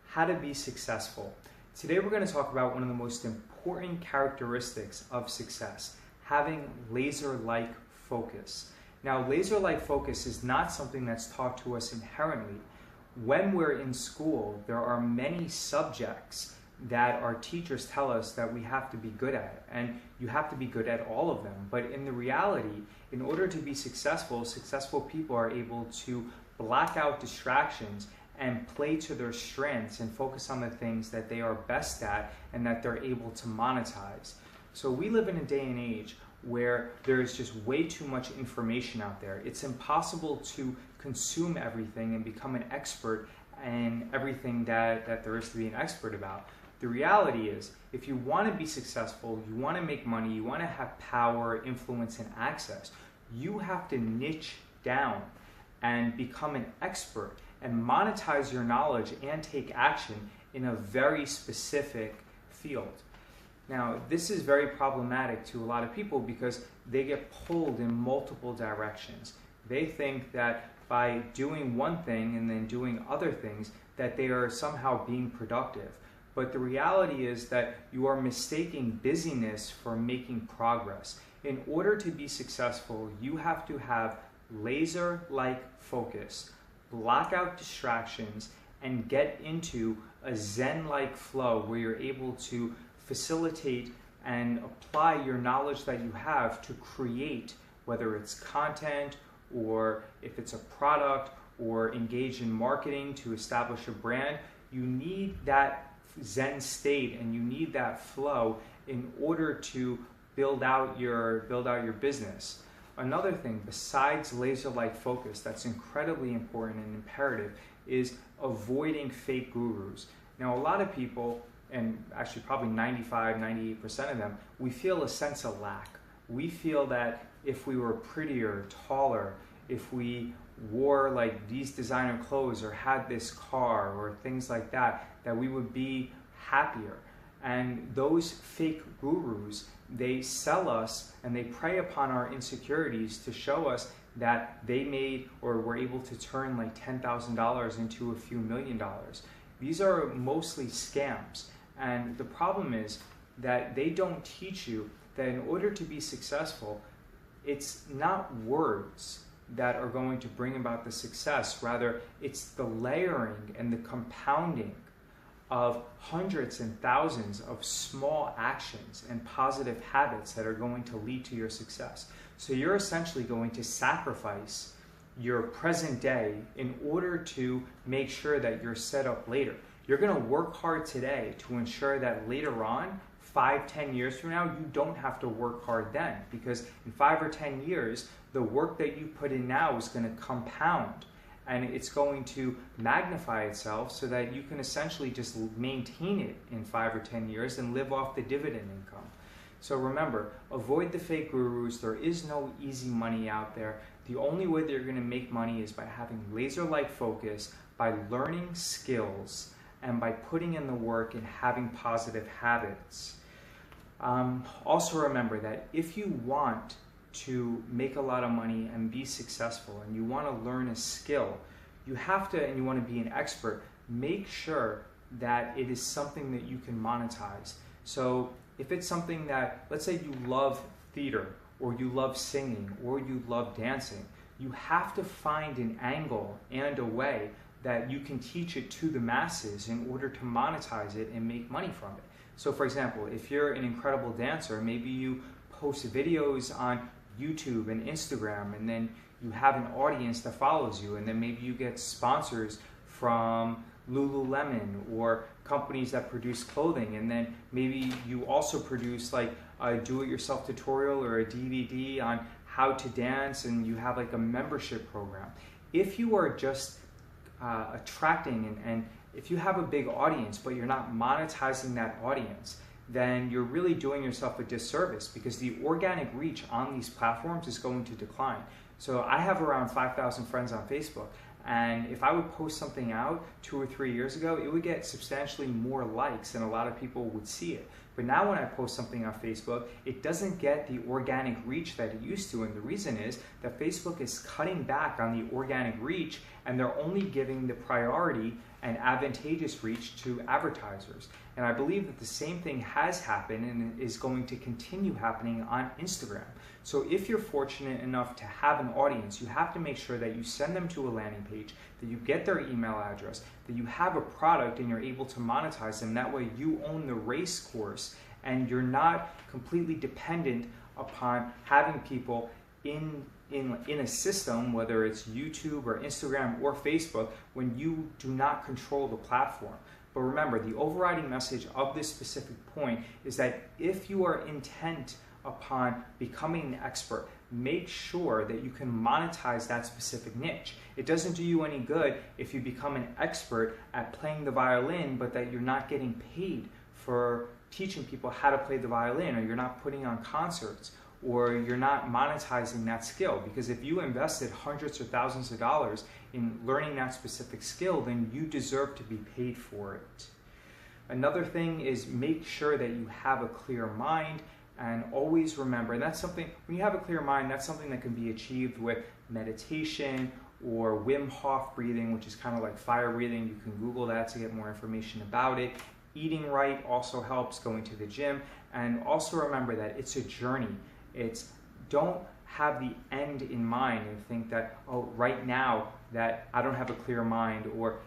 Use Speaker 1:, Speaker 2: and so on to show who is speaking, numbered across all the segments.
Speaker 1: how to be successful. Today we're going to talk about one of the most important characteristics of success, having laser-like focus. Now, laser-like focus is not something that's taught to us inherently. When we're in school, there are many subjects that our teachers tell us that we have to be good at, and you have to be good at all of them. But in the reality, in order to be successful, successful people are able to block out distractions and play to their strengths and focus on the things that they are best at and that they're able to monetize. So we live in a day and age where there's just way too much information out there. It's impossible to consume everything and become an expert in everything that there is to be an expert about. The reality is, if you want to be successful, you want to make money, you want to have power, influence, and access, you have to niche down and become an expert and monetize your knowledge and take action in a very specific field. Now, this is very problematic to a lot of people because they get pulled in multiple directions. They think that by doing one thing and then doing other things, that they are somehow being productive. But the reality is that you are mistaking busyness for making progress. In order to be successful, you have to have laser-like focus, block out distractions, and get into a Zen-like flow where you're able to facilitate and apply your knowledge that you have to create, whether it's content or if it's a product or engage in marketing to establish a brand. You need that Zen state and you need that flow in order to build out your business. Another thing besides laser-like focus that's incredibly important and imperative is avoiding fake gurus. Now, a lot of people, and actually probably 95-98% of them, we feel a sense of lack. We feel that if we were prettier, taller, if we wore like these designer clothes or had this car or things like that, that we would be happier. And those fake gurus, they sell us and they prey upon our insecurities to show us that they made or were able to turn like $10,000 into a few $1,000,000. These are mostly scams. And the problem is that they don't teach you that in order to be successful, it's not words that are going to bring about the success. Rather, it's the layering and the compounding of hundreds and thousands of small actions and positive habits that are going to lead to your success. So you're essentially going to sacrifice your present day in order to make sure that you're set up later. You're going to work hard today to ensure that later on, 5-10 years from now, you don't have to work hard then, because in 5 or 10 years, the work that you put in now is going to compound and it's going to magnify itself so that you can essentially just maintain it in 5 or 10 years and live off the dividend income. So remember, avoid the fake gurus. There is no easy money out there. The only way that you're going to make money is by having laser-like focus, by learning skills, and by putting in the work and having positive habits. Also remember that if you want to make a lot of money and be successful and you want to learn a skill, you have to, and you want to be an expert, make sure that it is something that you can monetize. So if it's something that, let's say you love theater or you love singing or you love dancing, you have to find an angle and a way that you can teach it to the masses in order to monetize it and make money from it. So for example, if you're an incredible dancer, maybe you post videos on YouTube and Instagram, and then you have an audience that follows you, and then maybe you get sponsors from Lululemon or companies that produce clothing, and then maybe you also produce like a do-it-yourself tutorial or a DVD on how to dance, and you have like a membership program. If you are just attracting and if you have a big audience but you're not monetizing that audience, then you're really doing yourself a disservice because the organic reach on these platforms is going to decline. So I have around 5,000 friends on Facebook, and if I would post something out 2 or 3 years ago, it would get substantially more likes and a lot of people would see it. But now when I post something on Facebook, it doesn't get the organic reach that it used to. And the reason is that Facebook is cutting back on the organic reach, and they're only giving the priority and advantageous reach to advertisers. And I believe that the same thing has happened and is going to continue happening on Instagram. So if you're fortunate enough to have an audience, you have to make sure that you send them to a landing page, that you get their email address, that you have a product and you're able to monetize them. That way you own the race course and you're not completely dependent upon having people in a system, whether it's YouTube or Instagram or Facebook, when you do not control the platform. But remember, the overriding message of this specific point is that if you are intent upon becoming an expert, make sure that you can monetize that specific niche. It doesn't do you any good if you become an expert at playing the violin, but that you're not getting paid for teaching people how to play the violin, or you're not putting on concerts, or you're not monetizing that skill. Because if you invested hundreds or thousands of dollars in learning that specific skill, then you deserve to be paid for it. Another thing is make sure that you have a clear mind, and always remember, and that's something, when you have a clear mind, that's something that can be achieved with meditation or Wim Hof breathing, which is kind of like fire breathing. You can Google that to get more information about it. Eating right also helps, going to the gym, and also remember that it's a journey. Don't have the end in mind and think that, oh, right now that I don't have a clear mind, or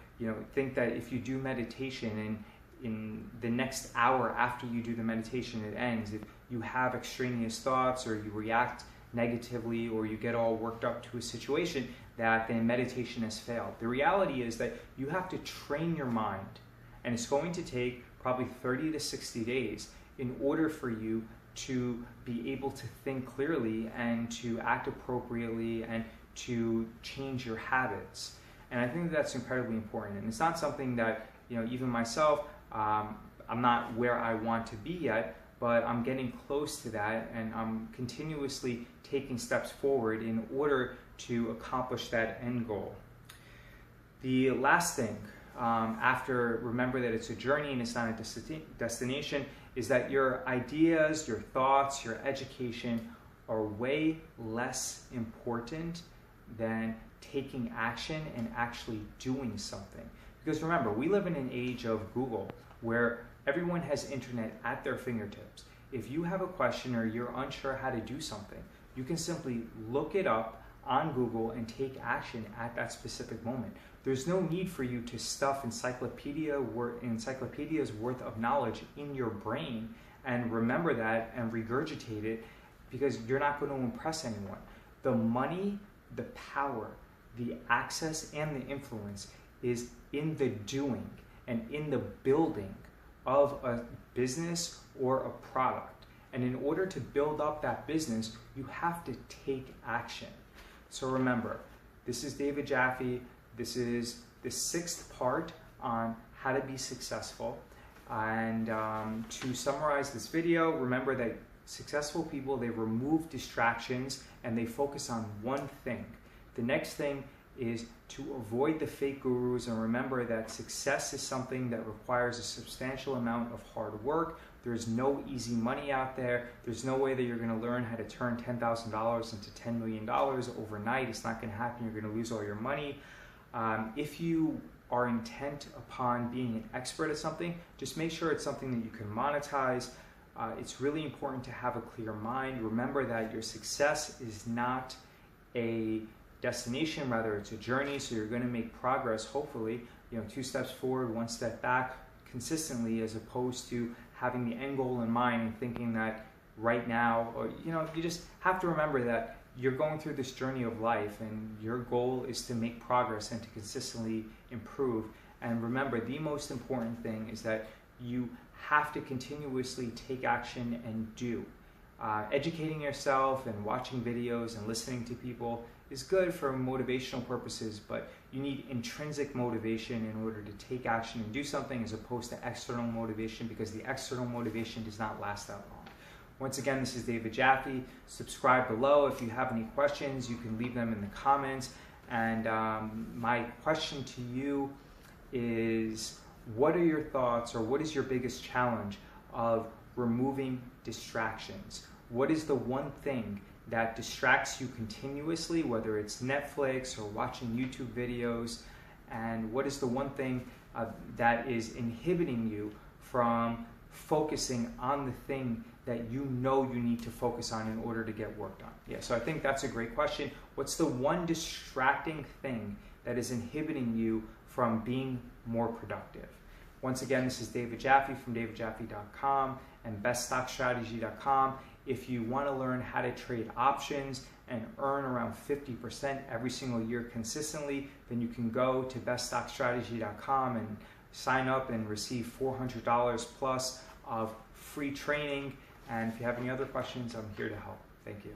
Speaker 1: think that if you do meditation and in the next hour after you do the meditation it ends, if you have extraneous thoughts or you react negatively or you get all worked up to a situation, that then meditation has failed. The reality is that you have to train your mind, and it's going to take probably 30 to 60 days in order for you to be able to think clearly and to act appropriately and to change your habits. And I think that's incredibly important. And it's not something that, even myself, I'm not where I want to be yet, but I'm getting close to that, and I'm continuously taking steps forward in order to accomplish that end goal. The last thing, after remember that it's a journey and it's not a destination, is that your ideas, your thoughts, your education are way less important than taking action and actually doing something. Because remember, we live in an age of Google where everyone has internet at their fingertips. If you have a question or you're unsure how to do something, you can simply look it up on Google and take action at that specific moment. There's no need for you to stuff encyclopedia's worth of knowledge in your brain and remember that and regurgitate it, because you're not going to impress anyone. The money, the power, the access, and the influence is in the doing and in the building of a business or a product. And in order to build up that business, you have to take action. So remember, this is David Jaffe. This is the 6th part on how to be successful. And to summarize this video, remember that successful people, they remove distractions and they focus on one thing. The next thing is to avoid the fake gurus, and remember that success is something that requires a substantial amount of hard work. There's no easy money out there. There's no way that you're going to learn how to turn $10,000 into $10 million overnight. It's not going to happen. You're going to lose all your money. If you are intent upon being an expert at something, just make sure it's something that you can monetize. It's really important to have a clear mind. Remember that your success is not a destination, rather it's a journey. So you're going to make progress, hopefully, 2 steps forward, 1 step back consistently, as opposed to having the end goal in mind and thinking that right now, or you just have to remember that you're going through this journey of life and your goal is to make progress and to consistently improve. And remember, the most important thing is that you have to continuously take action and do. Educating yourself and watching videos and listening to people is good for motivational purposes, but you need intrinsic motivation in order to take action and do something, as opposed to external motivation, because the external motivation does not last that long. Once again, this is David Jaffe. Subscribe below. If you have any questions, you can leave them in the comments. And my question to you is, what are your thoughts, or what is your biggest challenge of removing distractions. What is the one thing that distracts you continuously, whether it's Netflix or watching YouTube videos, and what is the one thing that is inhibiting you from focusing on the thing that you know you need to focus on in order to get work done? Yeah, so I think that's a great question. What's the one distracting thing that is inhibiting you from being more productive? Once again, this is David Jaffe from davidjaffe.com and beststockstrategy.com. If you want to learn how to trade options and earn around 50% every single year consistently, then you can go to beststockstrategy.com and sign up and receive $400 plus of free training. And if you have any other questions, I'm here to help. Thank you.